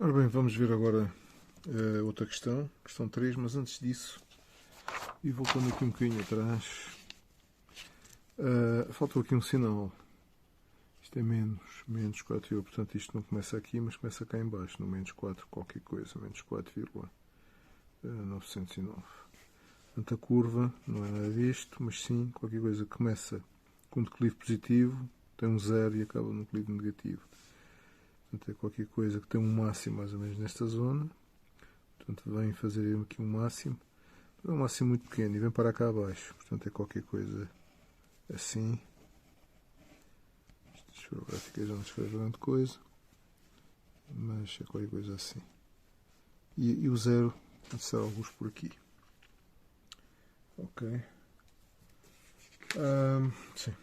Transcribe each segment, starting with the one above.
Ora bem, vamos ver agora outra questão 3, mas antes disso, e voltando aqui um bocadinho atrás, faltou aqui um sinal. Isto é menos 4, portanto isto não começa aqui, mas começa cá em baixo, no menos 4 qualquer coisa, menos 4,909. Portanto a curva não é nada disto, mas sim qualquer coisa que começa com um declive positivo, tem um zero e acaba num declive negativo. Portanto é qualquer coisa que tem um máximo mais ou menos nesta zona. Portanto vem fazer aqui um máximo. É um máximo muito pequeno e vem para cá abaixo. Portanto é qualquer coisa assim. Esta esferográfica já não escreve grande coisa. Mas é qualquer coisa assim. E o zero vai ser alguns por aqui. Ok. Sim.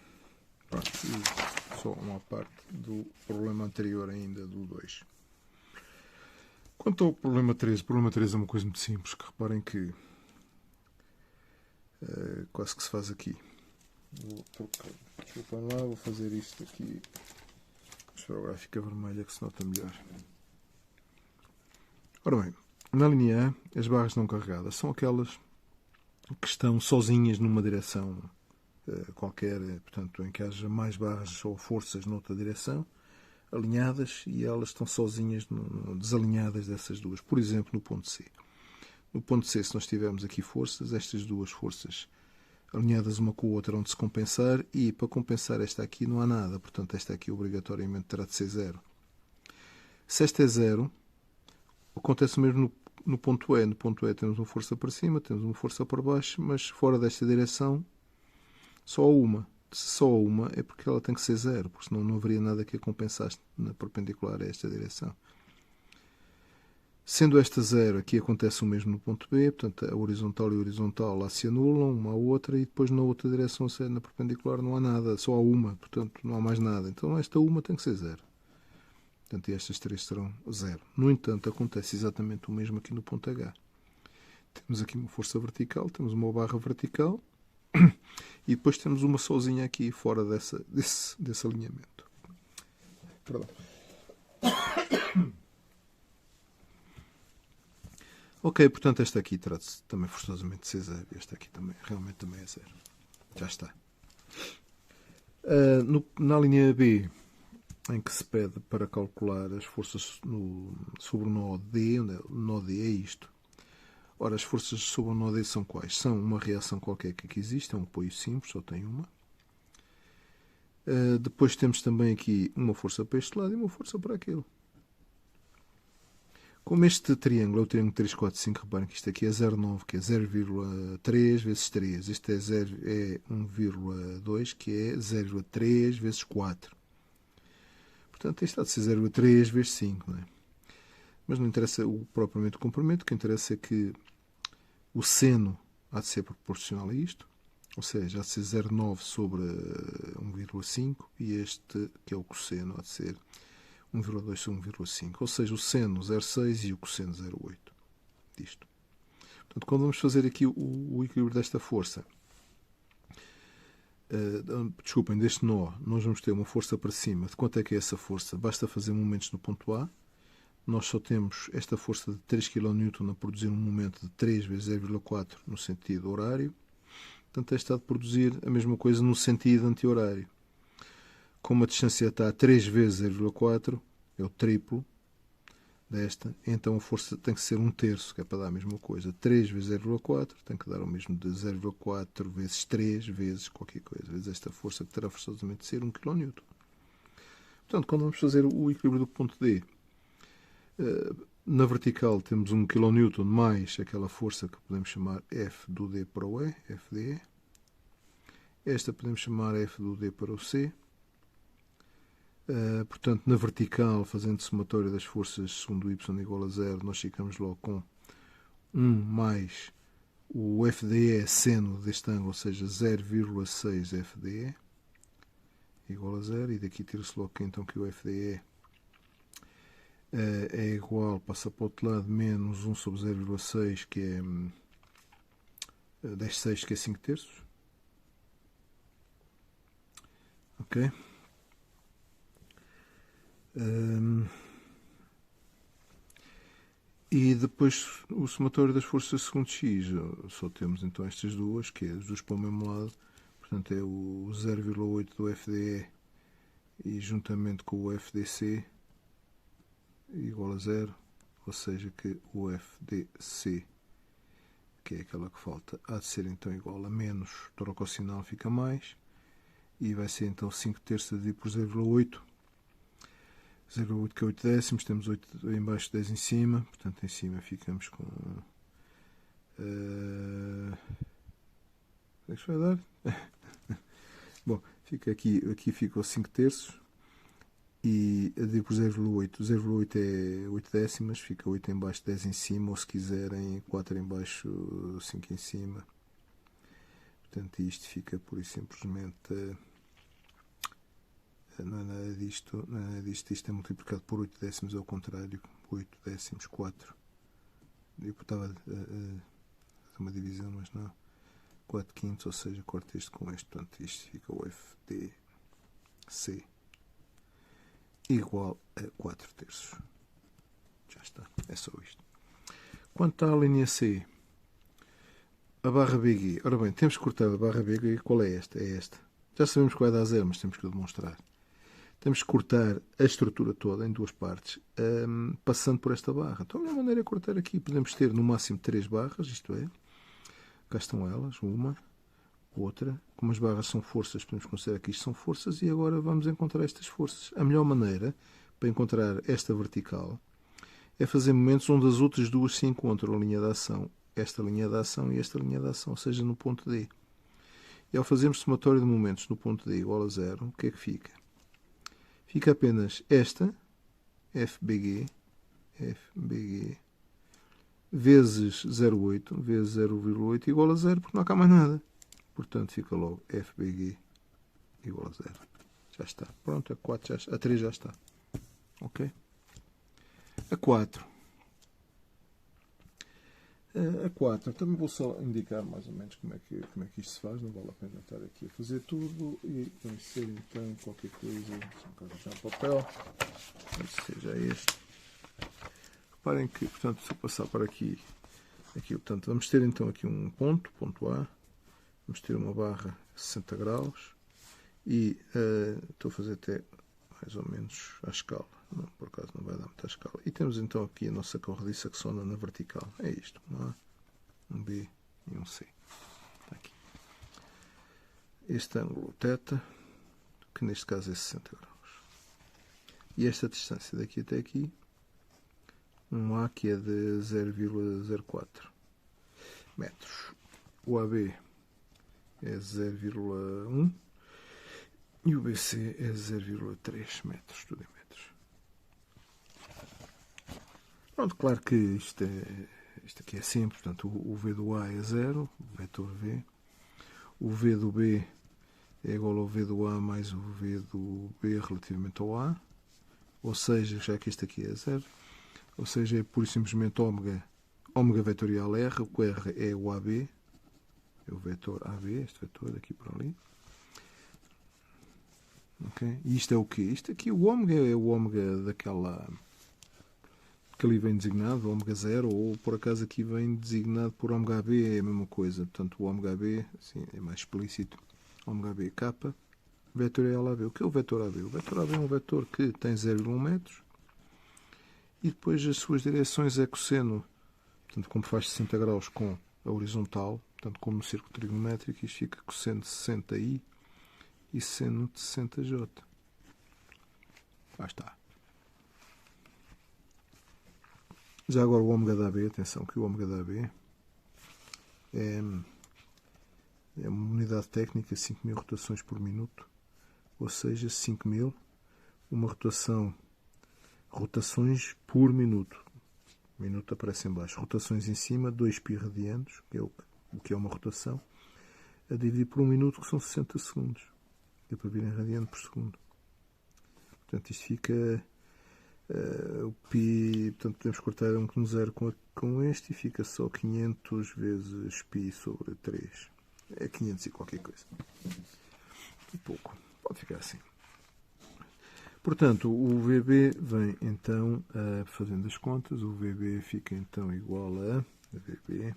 Pronto. E só uma parte do problema anterior ainda, do 2. Quanto ao problema 3, o problema 3 é uma coisa muito simples, que reparem que quase que se faz aqui. Desculpem lá, vou fazer isto aqui com a esferográfica vermelha que se nota melhor. Ora bem, na linha A, as barras não carregadas são aquelas que estão sozinhas numa direção qualquer, portanto, em que haja mais barras ou forças noutra direção, alinhadas, e elas estão sozinhas, desalinhadas dessas duas. Por exemplo, no ponto C. No ponto C, se nós tivermos aqui forças, estas duas forças alinhadas uma com a outra vão se compensar, e para compensar esta aqui não há nada, portanto esta aqui obrigatoriamente terá de ser zero. Se esta é zero, acontece o mesmo no ponto E. No ponto E temos uma força para cima, temos uma força para baixo, mas fora desta direção só uma. Se só uma é porque ela tem que ser zero, porque senão não haveria nada que a compensasse na perpendicular a esta direção. Sendo esta zero, aqui acontece o mesmo no ponto B, portanto a horizontal e a horizontal lá se anulam uma à outra, e depois na outra direção, na perpendicular, não há nada, só há uma, portanto não há mais nada. Então esta uma tem que ser zero. Portanto, estas três serão zero. No entanto, acontece exatamente o mesmo aqui no ponto H. Temos aqui uma força vertical, temos uma barra vertical, e depois temos uma sozinha aqui fora desse alinhamento. Perdão. Ok, portanto esta aqui trata-se também forçosamente de ser zero. Esta aqui também, realmente também é zero. Já está. Na linha B, em que se pede para calcular as forças sobre o nó D, onde o nó D é isto. Ora, as forças sobre o nó D são quais? São uma reação qualquer que aqui existe, é um apoio simples, só tem uma. Depois temos também aqui uma força para este lado e uma força para aquele. Como este triângulo é o triângulo 3, 4, 5, reparem que isto aqui é 0,9, que é 0,3 vezes 3. Este é 1,2, que é 0,3 vezes 4. Portanto, isto há de ser 0,3 vezes 5. Não é? Mas não interessa propriamente o comprimento, o que interessa é que o seno há de ser proporcional a isto. Ou seja, há de ser 0,9 sobre 1,5, e este, que é o cosseno, há de ser 1,2 sobre 1,5. Ou seja, o seno 0,6 e o cosseno 0,8 disto. Portanto, quando vamos fazer aqui o equilíbrio desta força, deste nó, nós vamos ter uma força para cima. De quanto é que é essa força? Basta fazer momentos no ponto A. Nós só temos esta força de 3 kN a produzir um momento de 3 vezes 0,4 no sentido horário. Portanto, esta há de produzir a mesma coisa no sentido anti-horário. Como a distância está a 3 vezes 0,4, é o triplo desta, então a força tem que ser 1/3, que é para dar a mesma coisa. 3 vezes 0,4 tem que dar o mesmo de 0,4 vezes 3 vezes qualquer coisa, vezes esta força, que terá forçosamente de ser 1 kN. Portanto, quando vamos fazer o equilíbrio do ponto D, na vertical temos 1 kN mais aquela força que podemos chamar F do D para o E, FDE. Esta podemos chamar F do D para o C. Portanto, na vertical, fazendo somatória das forças segundo y igual a 0, nós ficamos logo com 1 mais o FDE seno deste ângulo, ou seja, 0,6 FDE igual a 0, e daqui tira-se logo que, então, que o FDE é igual, passa para o outro lado, menos 1 sobre 0,6, que é 10/6, que é 5/3. Ok? E depois o somatório das forças segundo x, só temos então estas duas, que é as duas para o mesmo lado, portanto é o 0,8 do FDE e juntamente com o FDC igual a 0, ou seja que o FDC, que é aquela que falta, há de ser então igual a menos, troca-o-sinal fica mais, e vai ser então 5 terços dividido por 0,8, 0,8 que é 8 décimos, temos 8 em baixo, 10 em cima, portanto em cima ficamos com... o que é que isto vai dar? Bom, fica aqui ficou 5 terços, e a dividir por 0,8, 0,8 é 8 décimas, fica 8 em baixo, 10 em cima, ou se quiserem 4 em baixo, 5 em cima. Portanto isto fica pura e simplesmente... Não é nada disto, isto é multiplicado por 8 décimos, ao contrário, 8 décimos, 4. Eu estava a fazer uma divisão, mas não. 4 quintos, ou seja, corto este com este, portanto isto fica o FDC igual a 4 terços. Já está, é só isto. Quanto à linha C, a barra BG, ora bem, temos que cortar a barra BG, qual é esta? É esta. Já sabemos que vai dar 0, mas temos que demonstrar. Temos que cortar a estrutura toda em duas partes, passando por esta barra. Então a melhor maneira é cortar aqui. Podemos ter no máximo 3 barras, isto é, cá estão elas, uma, outra. Como as barras são forças, podemos considerar que isto são forças, e agora vamos encontrar estas forças. A melhor maneira para encontrar esta vertical é fazer momentos onde as outras duas se encontram, a linha de ação, esta linha de ação e esta linha de ação, ou seja, no ponto D. E ao fazermos somatório de momentos no ponto D igual a 0, o que é que fica? Fica apenas esta, FBG, vezes 0,8, vezes 0,8 igual a 0, porque não há cá mais nada. Portanto, fica logo FBG igual a 0. Já está. Pronto, a 4 já está. A 3 já está. Ok? A 4. A 4, também vou só indicar mais ou menos como é que isto se faz, não vale a pena estar aqui a fazer tudo, e vai ser então qualquer coisa, só já um papel, pode ser já este. Reparem que, portanto, se eu passar para aqui, portanto, vamos ter então aqui um ponto A, vamos ter uma barra 60 graus, e estou a fazer até mais ou menos à escala. Não, por acaso não vai dar muita escala. E temos então aqui a nossa corrediça que sona na vertical. É isto. Um A, um B e um C. Está aqui. Este ângulo θ, que neste caso é 60 graus. E esta distância daqui até aqui, um A que é de 0,04 metros. O AB é 0,1 e o BC é 0,3 metros, tudo em metros. Pronto, claro que isto aqui é simples, portanto o V do A é 0, o vetor V. O V do B é igual ao V do A mais o V do B relativamente ao A, ou seja, já que isto aqui é 0, ou seja, é pura e simplesmente ômega vetorial R, o que R é o AB, é o vetor AB, este vetor daqui para ali. Okay? E isto é o quê? Isto aqui, o ômega é o ômega daquela... que ali vem designado, ômega 0, ou por acaso aqui vem designado por ômega AB, é a mesma coisa. Portanto, o ômega AB, assim, é mais explícito. Ômega AB K, vetorial AB. O que é o vetor AB? O vetor AB é um vetor que tem 0,1 metros e depois as suas direções é cosseno. Portanto, como faz 60 graus com a horizontal, portanto, como no círculo trigonométrico, isto fica cosseno de 60i e seno de 60j. Lá está. Já agora o ômega da AB, atenção que o ômega da AB é uma unidade técnica, 5.000 rotações por minuto, ou seja, 5.000, uma rotações por minuto. Minuto aparece em baixo. Rotações em cima, 2π radianos, que é o que é uma rotação, a dividir por 1 minuto, que são 60 segundos. É para vir em radiano por segundo. Portanto, isto fica... o π, portanto, podemos cortar um zero com este e fica só 500 vezes π sobre 3. É 500 e qualquer coisa. Um pouco. Pode ficar assim. Portanto, o VB vem então, fazendo as contas, o VB fica então igual a VB,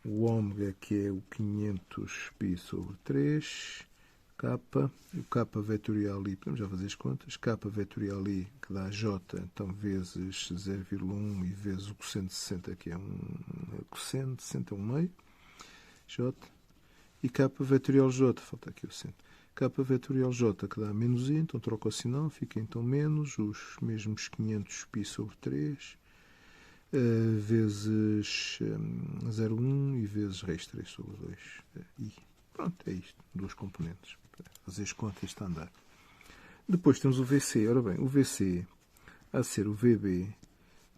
o ômega, que é o 500π sobre 3, K, e o K vetorial I, podemos já fazer as contas, K vetorial I, que dá J, então vezes 0,1 e vezes o cosseno de 60, que é cosseno de 60 é 1 meio, J, e K vetorial J, falta aqui o centro, K vetorial J, que dá menos I, então troca o sinal, fica então menos os mesmos 500π sobre 3, vezes 0,1 e vezes raiz 3 sobre 2. I. Pronto, é isto, duas componentes. Fazer as contas está a andar. Depois temos o VC. Ora bem, o VC há de ser o VB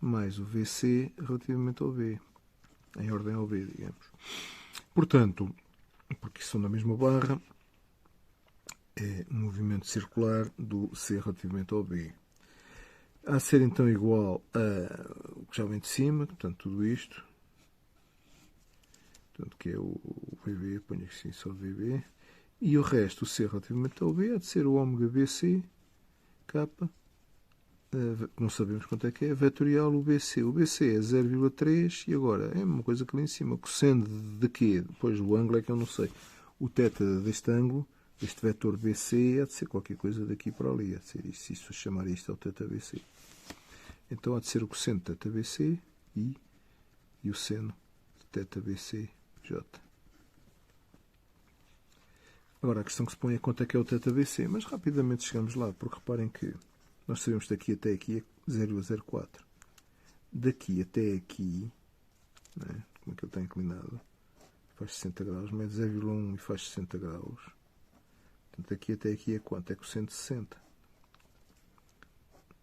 mais o VC relativamente ao B, em ordem ao B, digamos. Portanto, porque são da mesma barra, é um movimento circular do C relativamente ao B. Há de ser então igual a o que já vem de cima, portanto, tudo isto, portanto, que é o VB, ponho aqui só o VB, e o resto, o C relativamente ao B, há de ser o ômega BC, K, não sabemos quanto é que é, vetorial o BC. O BC é 0,3 e agora é uma coisa que lá em cima, cosseno de quê? Depois o ângulo é que eu não sei. O θ deste ângulo, este vetor BC, há de ser qualquer coisa daqui para ali, há de ser isto, se isso chamar isto é o θ BC. Então há de ser o cosseno de θ BC e o seno de θ BC J. Agora a questão que se põe é quanto é que é o θ BC, mas rapidamente chegamos lá, porque reparem que nós sabemos que daqui até aqui é 0,04. Daqui até aqui, né, como é que ele está inclinado, faz 60 graus, mede 0,1 e faz 60 graus. Portanto, daqui até aqui é quanto? É cosseno de 60.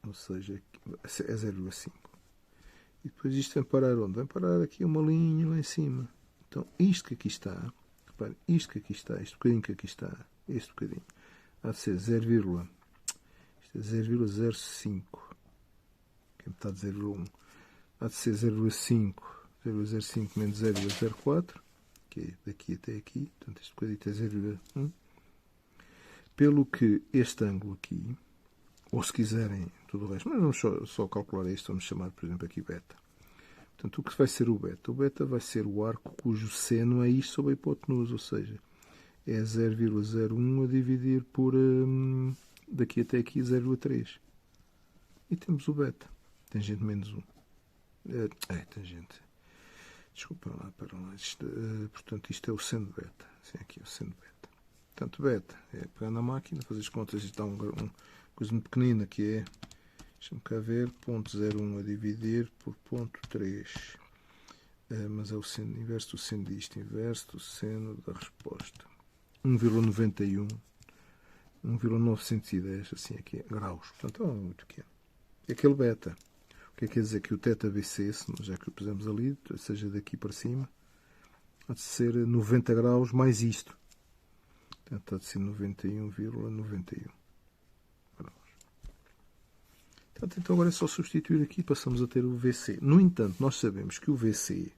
Ou seja, é 0,5. E depois isto vem parar onde? Vem parar aqui uma linha lá em cima. Então, isto que aqui está, reparem, isto que aqui está, este bocadinho que aqui está, este bocadinho, há de ser 0,05, que é metade de 0,1. Há de ser 0,5 menos 0,04, que é daqui até aqui, portanto este bocadinho é 0,1. Pelo que este ângulo aqui, ou se quiserem tudo o resto, mas vamos só calcular isto, vamos chamar, por exemplo, aqui beta. Portanto, o que vai ser o beta? O beta vai ser o arco cujo seno é isto sobre a hipotenusa, ou seja, é 0,01 a dividir por, daqui até aqui, 0,3. E temos o beta, tangente menos 1. Tangente. Desculpa lá, para lá. Portanto, isto é o seno de beta. Sim, aqui é o seno de beta. Portanto, beta é pegar na máquina, fazer as contas, isto dá uma coisa muito pequenina, que é, deixa-me cá ver, 0,01 a dividir por 0,3. Mas é o seno inverso do seno disto, inverso do seno da resposta. 1,91, 1,910, assim aqui é, graus. Portanto, é muito pequeno. É aquele beta. O que quer dizer? Que o θ BC, já que o pusemos ali, seja daqui para cima, há de ser 90 graus mais isto. Portanto, há de ser 91,91 graus. Portanto, então agora é só substituir aqui e passamos a ter o VC. No entanto, nós sabemos que o VC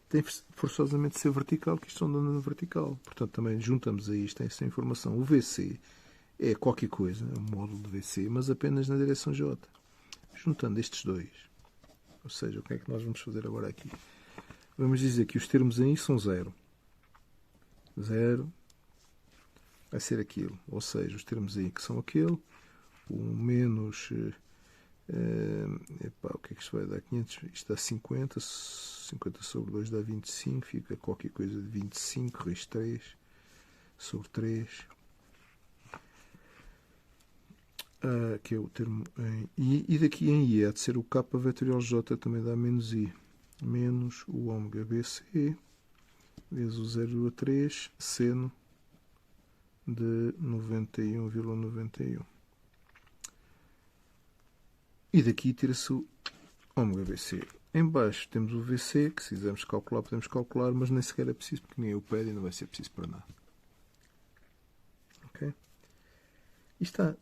tem forçosamente de ser vertical, que isto é andando vertical. Portanto, também juntamos a isto esta informação. O VC é qualquer coisa, é um módulo de VC, mas apenas na direção J. Juntando estes dois. Ou seja, o que é que nós vamos fazer agora aqui? Vamos dizer que os termos aí são 0. 0 vai ser aquilo. Ou seja, os termos aí que são aquele. O menos... o que é que isto vai dar? 500, isto dá 50. 50 sobre 2 dá 25. Fica qualquer coisa de 25. Raiz 3 sobre 3. Que é o termo em I, e daqui em I há de ser o K vetorial J, também dá menos I, menos o ômega BC, vezes o 0,3, seno de 91,91. E daqui tira-se o ômega BC. Em baixo temos o VC, que se quisermos calcular, podemos calcular, mas nem sequer é preciso, porque nem eu pede e não vai ser preciso para nada. Ok? E está.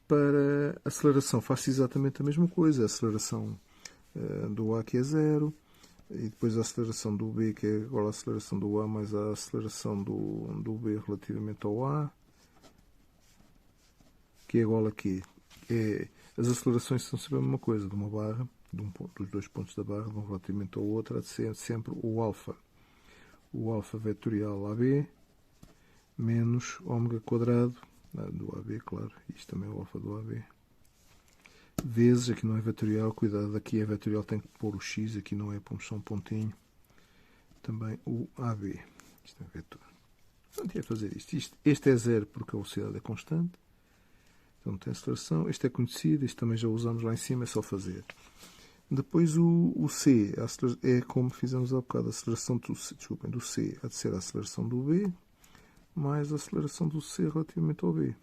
Para aceleração faz-se exatamente a mesma coisa. A aceleração do A, que é 0, e depois a aceleração do B, que é igual à aceleração do A, mais a aceleração do B relativamente ao A. que é igual a quê? As acelerações são sempre a mesma coisa, de uma barra, dos dois pontos da barra, de um relativamente ao outro, há de ser sempre o alfa vetorial AB menos ômega quadrado do AB, claro, isto também é o alfa do AB, vezes, aqui não é vetorial, cuidado, aqui é vetorial, tem que pôr o x, aqui não é, pomos só um pontinho, também o AB, isto é vetor. Portanto, é fazer isto. Este é zero porque a velocidade é constante, então não tem aceleração, este é conhecido, este também já usamos lá em cima, é só fazer. Depois o C é como fizemos há bocado, a aceleração do C há de ser a aceleração do B mais a aceleração do C relativamente ao B.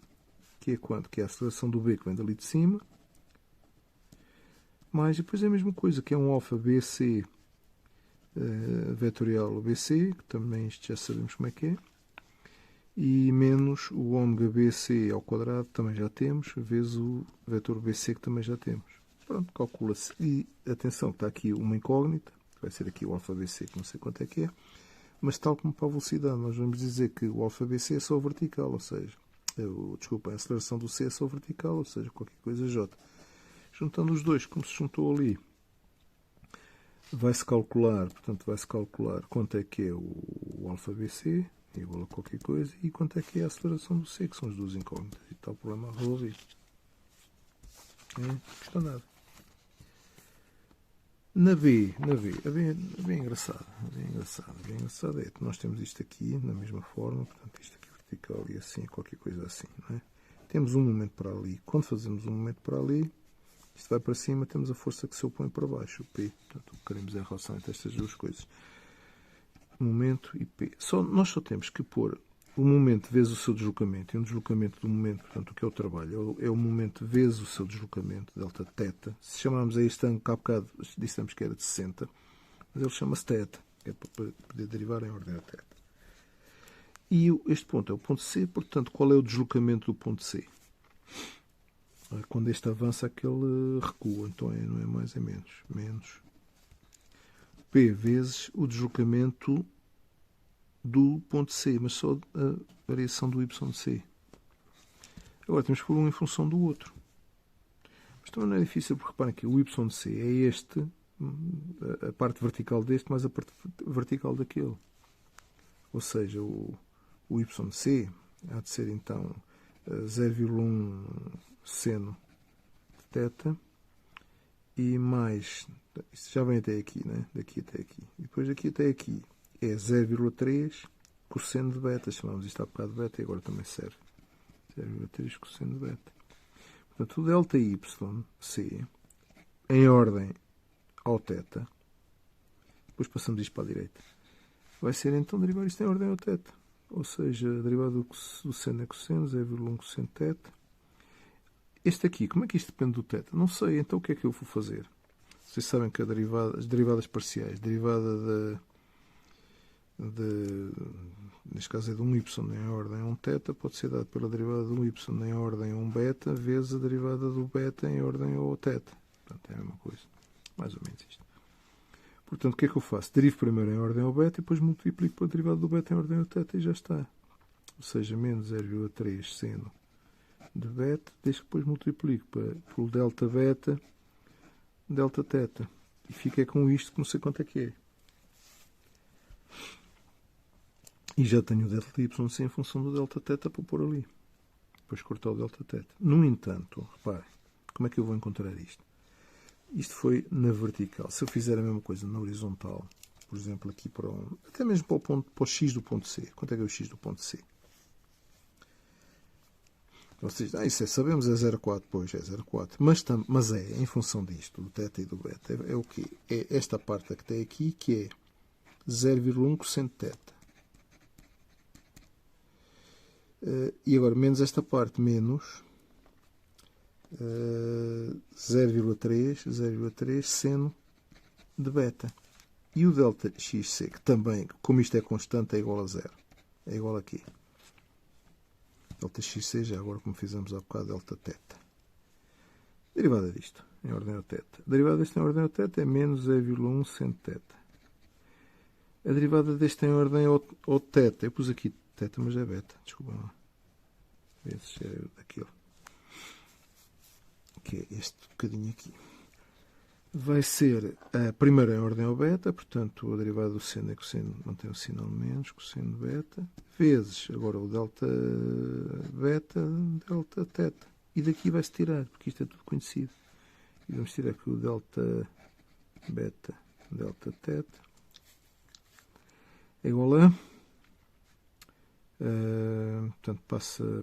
Que é quanto? Que é a aceleração do B que vem dali de cima, mais depois é a mesma coisa, que é um alfa BC vetorial BC, que também isto já sabemos como é que é, e menos o ômega BC ao quadrado, também já temos, vezes o vetor BC, que também já temos. Pronto, calcula-se. E atenção, está aqui uma incógnita, vai ser aqui o alfa BC, que não sei quanto é que é, mas tal como para a velocidade, nós vamos dizer que o alfa BC é só vertical, ou seja, a aceleração do C é só vertical, ou seja, qualquer coisa J. Juntando os dois, como se juntou ali, vai-se calcular quanto é que é o alfa BC, igual a qualquer coisa, e quanto é que é a aceleração do C, que são as duas incógnitas, e está o problema resolvido. Não custa nada. Na B é engraçado. A B é engraçado é que nós temos isto aqui na mesma forma, portanto isto aqui vertical e assim, qualquer coisa assim, não é? Temos um momento para ali. Quando fazemos um momento para ali, isto vai para cima, temos a força que se opõe para baixo, o P. Portanto, o que queremos é a relação entre estas duas coisas. Momento e P. Nós só temos que pôr o momento vezes o seu deslocamento, e um deslocamento do momento, portanto, o que é o trabalho, é o momento vezes o seu deslocamento, delta θ. Se chamarmos a este ângulo, há bocado dissemos que era de 60, mas ele chama-se θ, que é para poder derivar em ordem a θ. E este ponto é o ponto C, portanto, qual é o deslocamento do ponto C? Quando este avança, aquele recua, então não é mais, é menos. Menos P vezes o deslocamento do ponto C, mas só a variação do y de C. Agora temos que pôr um em função do outro. Mas também não é difícil, porque reparem que o y de C é este, a parte vertical deste, mais a parte vertical daquele. Ou seja, o y de C há de ser então 0,1 seno de θ e mais, isso já vem até aqui, né? Daqui até aqui. E depois daqui até aqui é 0,3 cosseno de beta. Chamamos isto há bocado de beta e agora também serve. 0,3 cosseno de beta. Portanto, o delta y c em ordem ao θ, depois passamos isto para a direita, vai ser então derivar isto em ordem ao θ. Ou seja, a derivada do seno é cosseno, 0,1 cosseno de θ. Este aqui, como é que isto depende do θ? Não sei, então o que é que eu vou fazer? Vocês sabem que as derivadas parciais, derivada neste caso é de um y em ordem a um θ, pode ser dado pela derivada de um y em ordem a um beta, vezes a derivada do beta em ordem ao θ. Portanto, é a mesma coisa. Mais ou menos isto. Portanto, o que é que eu faço? Derivo primeiro em ordem ao beta e depois multiplico pela derivada do beta em ordem ao θ e já está. Ou seja, menos 0,3 seno de beta, desde que depois multiplico pelo delta beta, delta θ. E fica com isto que não sei quanto é que é. E já tenho o delta y em função do delta θ para pôr ali. Depois cortar o delta θ. No entanto, reparem, como é que eu vou encontrar isto? Isto foi na vertical. Se eu fizer a mesma coisa na horizontal, por exemplo, aqui para até mesmo para o x do ponto C. Quanto é que é o x do ponto C? Vocês dizem, isso sabemos, é 0,4. Pois, é 0,4. Mas é em função disto, do θ e do beta. É o quê? É esta parte que tem aqui, que é 0,1 cosseno de θ. E agora, menos esta parte, menos 0,3 seno de beta. E o delta xc, que também, como isto é constante, é igual a zero. É igual aqui. Delta xc, já agora como fizemos há bocado, delta θ. Derivada disto, em ordem ao θ. A derivada deste em ordem ao θ é menos 0,1 seno de θ. A derivada deste em ordem ao θ, eu pus aqui θ, mas é beta, desculpa lá. Vezes é daquilo. que é este bocadinho aqui. Vai ser a primeira em ordem ao beta, portanto, a derivada do seno é cosseno, mantém o sinal menos, cosseno beta, vezes agora o delta beta, delta teta. E daqui vai-se tirar, porque isto é tudo conhecido. E vamos tirar aqui o delta beta, delta teta, é igual a... portanto,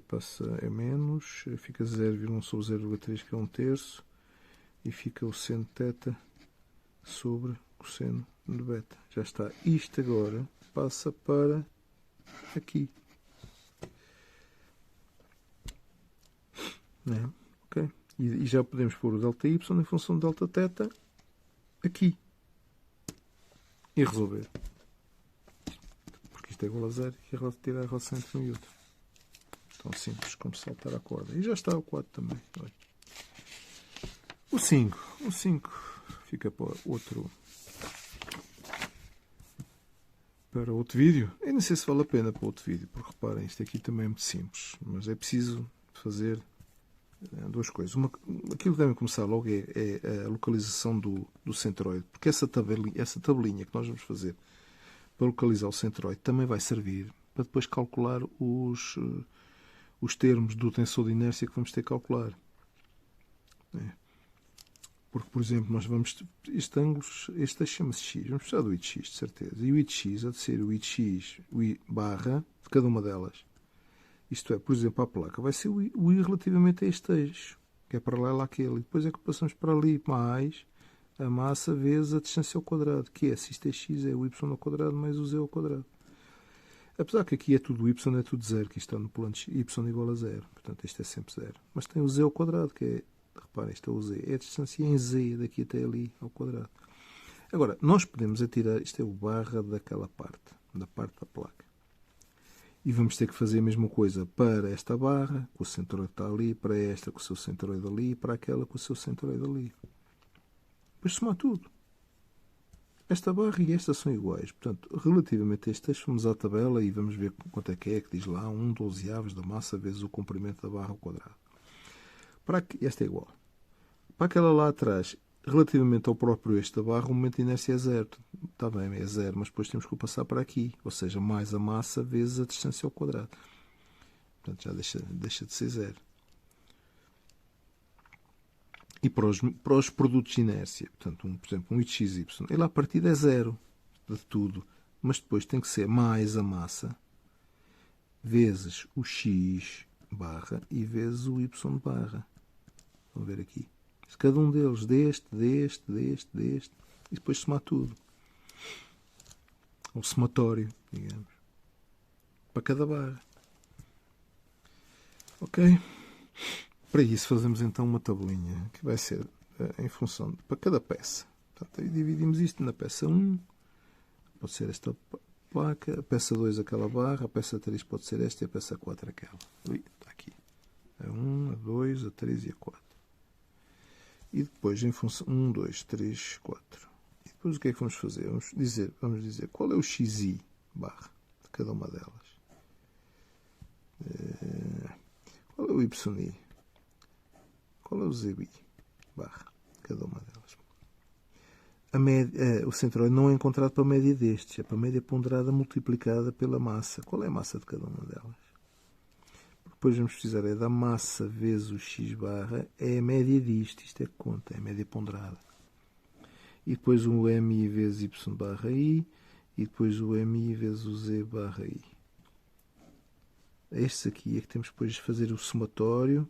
passa a menos, fica 0,1 sobre 0,3, que é 1/3, e fica o seno de θ sobre cosseno de beta. Já está. Isto agora passa para aqui. Né? Ok? E já podemos pôr o delta y em função de delta θ aqui. E resolver. Porque isto é igual a 0 e tirar a relação entre um e outro. Tão simples como saltar a corda. E já está o 4 também. Olha. O 5 fica para outro vídeo. Eu não sei se vale a pena para outro vídeo, porque reparem, isto aqui também é muito simples, mas é preciso fazer duas coisas. Aquilo que devem começar logo é a localização do centroide, porque essa tabelinha que nós vamos fazer para localizar o centroide também vai servir para depois calcular os termos do tensor de inércia que vamos ter que calcular. Porque, por exemplo, nós vamos... Este ângulo, este chama-se x. Vamos precisar do IX, de certeza. E o IX há de ser o IX, o I barra, de cada uma delas. Isto é, por exemplo, a placa vai ser o I relativamente a este eixo, que é paralelo àquele. E depois é que passamos para ali, mais a massa vezes a distância ao quadrado, que é, se isto é x, é o y ao quadrado mais o z ao quadrado. Apesar que aqui é tudo y, é tudo zero, que isto está no plano de y igual a zero. Portanto, isto é sempre zero. Mas tem o z ao quadrado, que é... Reparem, isto é o z. É a distância em z daqui até ali ao quadrado. Agora, nós podemos atirar... Isto é o barra daquela parte. Da parte da placa. E vamos ter que fazer a mesma coisa para esta barra, com o centroide está ali, para esta com o seu centroide ali, para aquela com o seu centroide ali. Depois somar tudo. Esta barra e esta são iguais. Portanto, relativamente a estas, vamos à tabela e vamos ver quanto é, que diz lá 1/12 da massa vezes o comprimento da barra ao quadrado. Para aqui, esta é igual. Para aquela lá atrás, relativamente ao próprio eixo da barra, o momento de inércia é zero. Está bem, é zero, mas depois temos que o passar para aqui. Ou seja, mais a massa vezes a distância ao quadrado. Portanto, já deixa de ser zero. E para os produtos de inércia, portanto, por exemplo, um XY, ele à partida é zero de tudo. Mas depois tem que ser mais a massa vezes o X barra e vezes o Y barra. Vamos ver aqui. Cada um deles, deste, e depois somar tudo. Um somatório, digamos. Para cada barra. Ok? Para isso fazemos então uma tabelinha que vai ser em função para cada peça. Portanto, aí dividimos isto na peça 1. Pode ser esta placa. A peça 2 aquela barra. A peça 3 pode ser esta e a peça 4 aquela. Ui, está aqui. A 1, a 2, a 3 e a 4. E depois, em função 1, 2, 3, 4. E depois o que é que vamos fazer? Vamos dizer qual é o xi barra de cada uma delas. Qual é o yi? Qual é o zi barra de cada uma delas? O centroide não é encontrado para a média destes. É para a média ponderada multiplicada pela massa. Qual é a massa de cada uma delas? Depois vamos precisar da massa vezes o x barra, é a média disto, isto é que conta, é a média ponderada. E depois o mi vezes y barra i, e depois o mi vezes o z barra i. Estes aqui é que temos depois de fazer o somatório.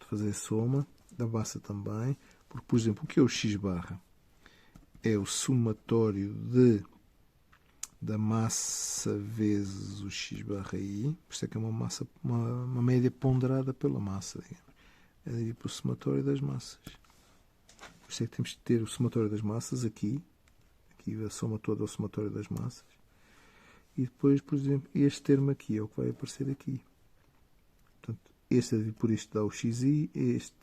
Fazer a soma da massa também. Porque, por exemplo, o que é o x barra? É o somatório da massa vezes o x barra i, por isso é que é uma média ponderada pela massa, digamos. É daí para o somatório das massas. Por isso é que temos que ter o somatório das massas aqui a soma toda é o somatório das massas, e depois, por exemplo, este termo aqui é o que vai aparecer aqui. Portanto, este a dividir por isto dá o xi, este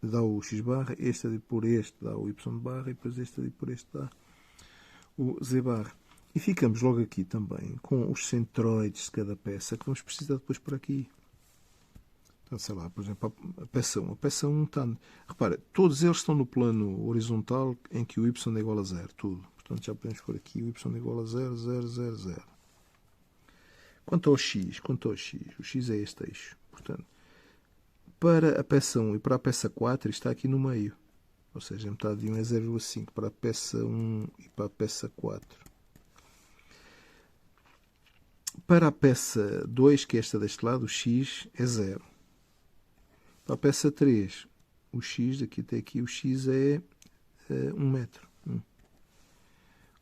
dá o x barra, este a dividir por este dá o y barra, e depois este a dividir por este dá o z barra. E ficamos logo aqui também com os centroides de cada peça que vamos precisar depois por aqui. Então, sei lá, por exemplo, a peça 1. A peça 1 está... Repara, todos eles estão no plano horizontal em que o y é igual a 0. Tudo. Portanto, já podemos pôr aqui o y é igual a 0, 0, 0, 0. Quanto ao x, o x é este eixo. Portanto, para a peça 1 e para a peça 4, isto está aqui no meio. Ou seja, a metade de 1 é 0,5 para a peça 1 e para a peça 4. Para a peça 2, que é esta deste lado, o x é 0. Para a peça 3, o x, daqui até aqui, o x é 1 metro.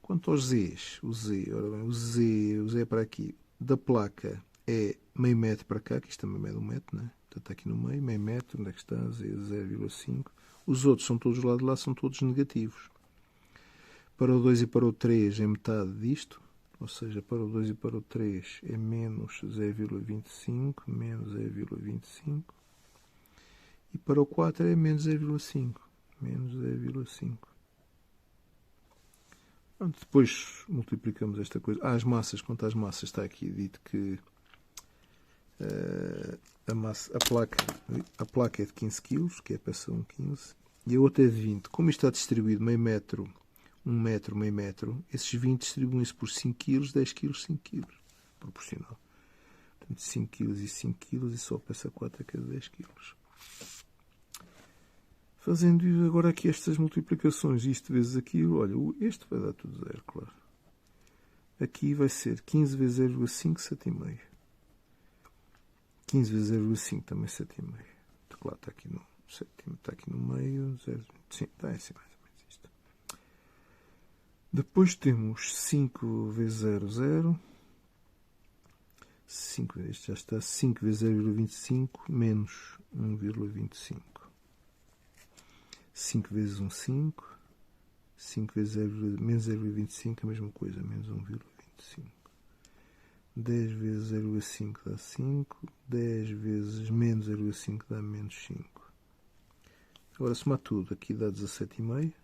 Quanto aos z's, ora bem, o z é para aqui. Da placa é meio metro para cá, que isto também é de 1 metro, né? Portanto, está aqui no meio, meio metro, onde é que está? Z 0,5. Os outros são todos lá de lá, são todos negativos. Para o 2 e para o 3 é metade disto, ou seja, para o 2 e para o 3 é menos 0,25, menos 0,25. E para o 4 é menos 0,5, menos 0,5. Depois multiplicamos esta coisa. As massas, quanto às massas, está aqui dito que a placa é de 15 kg, que é a peça 1, 15, e a outra é de 20. Como isto está distribuído meio metro, 1 metro, meio metro, esses 20 distribuem-se por 5 kg, 10 kg, 5 kg. Proporcional. Portanto, 5 kg e 5 kg, e só a peça 4 é que é de 10 kg. Fazendo agora aqui estas multiplicações, isto vezes aquilo, olha, este vai dar tudo 0, claro. Aqui vai ser 15 vezes 0,5, 7,5. 15 vezes 0,5 também 7,5. Claro, está aqui no 7, está aqui no meio, 0, sim, está assim mais ou menos isto. Depois temos 5 vezes 0, 0. 5, este já está, 5 vezes 0,25 menos 1,25. 5 vezes 1, 5. 5 vezes 0, menos 0,25 é a mesma coisa, menos 1,25. 10 vezes 0,5 dá 5. 10 vezes menos 0,5 dá menos 5. Agora, somar tudo, aqui dá 17,5.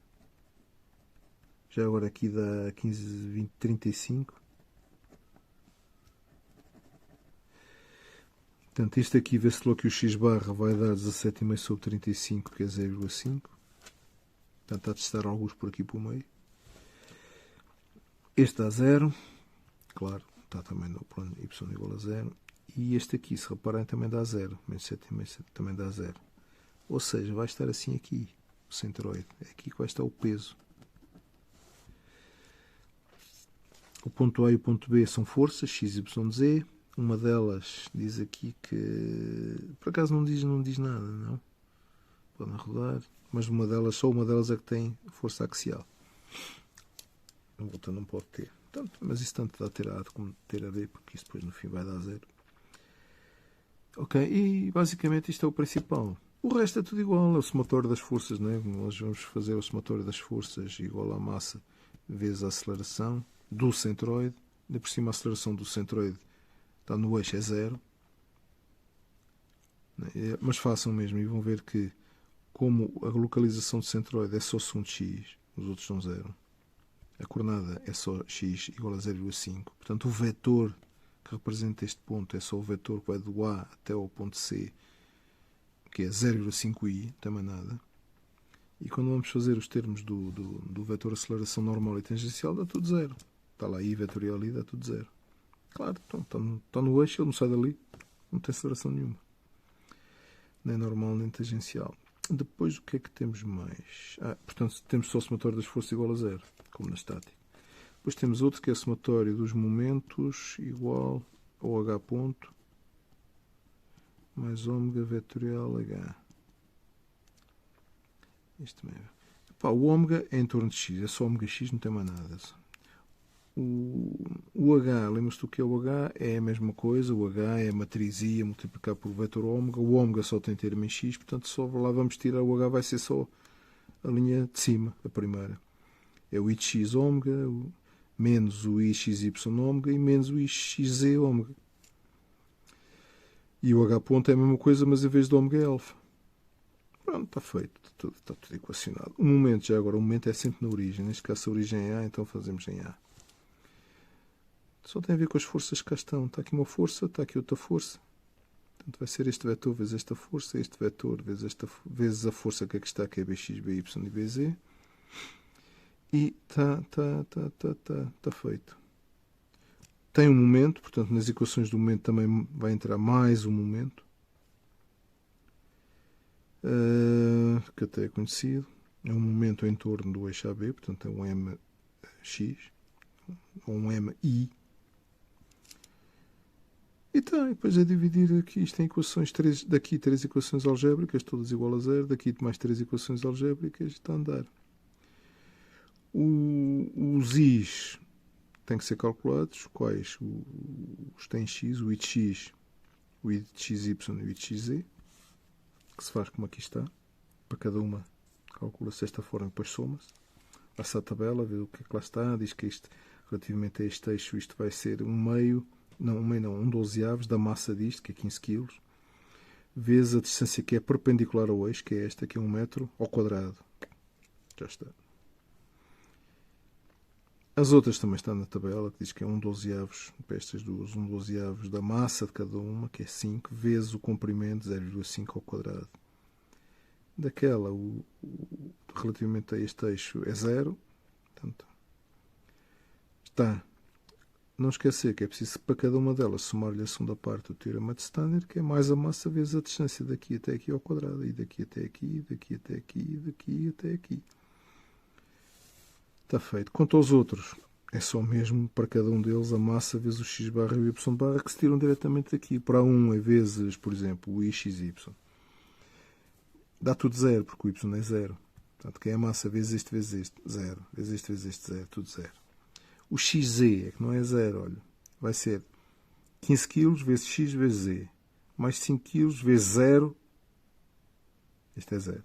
Já agora aqui dá 15, 20, 35. Portanto, este aqui, vê-se logo que o x barra vai dar 17,5 sobre 35, que é 0,5. Portanto, está a testar alguns por aqui por meio. Este dá 0. Claro, está também no plano y igual a 0. E este aqui, se repararem, também dá 0. Menos 7,5 também dá 0. Ou seja, vai estar assim aqui, o centroide. É aqui que vai estar o peso. O ponto A e o ponto B são forças, x, y, z. Uma delas diz aqui que... Por acaso não diz nada, não? Podem rodar. Mas só uma delas é que tem força axial. A outra não pode ter. Mas isso tanto dá ter A como ter a B, porque isso depois no fim vai dar 0. Ok, e basicamente isto é o principal. O resto é tudo igual, é o somatório das forças, né? Nós vamos fazer o somatório das forças igual à massa vezes a aceleração do centroide. Ainda por cima a aceleração do centroide está no eixo, é 0. Mas façam mesmo e vão ver que, como a localização do centroide é só segundo x, os outros são 0. A coordenada é só x igual a 0,5. Portanto, o vetor que representa este ponto é só o vetor que vai do A até ao ponto C, que é 0,5i, não tem mais nada. E quando vamos fazer os termos do vetor aceleração normal e tangencial, dá tudo 0. Está lá i vetorial ali, dá tudo 0. Claro, então, está no eixo, ele não sai dali, não tem aceleração nenhuma. Nem normal, nem tangencial. Depois, o que é que temos mais? Portanto, temos só o somatório das forças igual a 0, como na estática. Depois temos outro que é o somatório dos momentos igual ao h ponto mais ômega vetorial h. Isto também é. O ômega é em torno de x, é só ômega x, não tem mais nada. O h, lembra-se do que é o h? É a mesma coisa, o h é a matriz i a multiplicar por vetor ômega. O ômega só tem termo em x, portanto só lá vamos tirar o h, vai ser só a linha de cima, a primeira. É o i de x ômega, menos o i xy ômega e menos o i xz ômega. E o h ponto é a mesma coisa, mas em vez de ômega é alfa. Pronto, está feito, está tudo equacionado. O momento, já agora, o momento é sempre na origem. Neste caso, a origem é A, então fazemos em A. Só tem a ver com as forças que cá estão. Está aqui uma força, está aqui outra força. Portanto, vai ser este vetor vezes esta força, este vetor vezes a força que aqui está, que é Bx, By e Bz. E está feito. Tem um momento, portanto, nas equações do momento também vai entrar mais um momento, que até é conhecido. É um momento em torno do eixo AB, portanto, é um mx, ou um mi. E depois é dividir aqui, isto em equações, daqui 3 equações algébricas, todas igual a zero, daqui mais 3 equações algébricas, está a andar. Os i's têm que ser calculados, quais? Os têm x, o i de x, o i de xy e o i de xz, que se faz como aqui está, para cada uma calcula-se desta forma e depois soma-se. Passa a tabela, vê o que é que lá está, diz que isto, relativamente a este eixo, isto vai ser um 12avos da massa disto, que é 15 kg, vezes a distância que é perpendicular ao eixo, que é esta, que é 1 metro ao quadrado. Já está. As outras também estão na tabela, que diz que é 1/12avos, para estas duas, 1/12avos da massa de cada uma, que é 5, vezes o comprimento, 0,5 ao quadrado. Daquela, relativamente a este eixo, é 0. Portanto, está. Não esquecer que é preciso, para cada uma delas, somar-lhe a segunda parte do teorema de Standard, que é mais a massa vezes a distância daqui até aqui ao quadrado, e daqui até aqui, daqui até aqui, daqui até aqui. Está feito. Quanto aos outros, é só mesmo para cada um deles a massa vezes o x barra e o y barra, que se tiram diretamente daqui. Para um é vezes, por exemplo, o i, x, y. Dá tudo zero, porque o y é zero. Portanto, que é a massa vezes este, zero. Vezes este, zero. Tudo zero. O xz é que não é zero, olha. Vai ser 15 kg vezes x vezes z. Mais 5 kg vezes 0. Este é zero.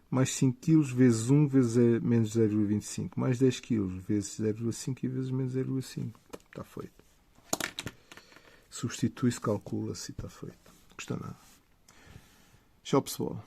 Mais 5 kg vezes 1 vezes menos 0,25. Mais 10 kg vezes 0,5 e vezes menos 0,5. Está feito. Substitui-se, calcula-se e está feito. Não custa nada. Tchau, pessoal.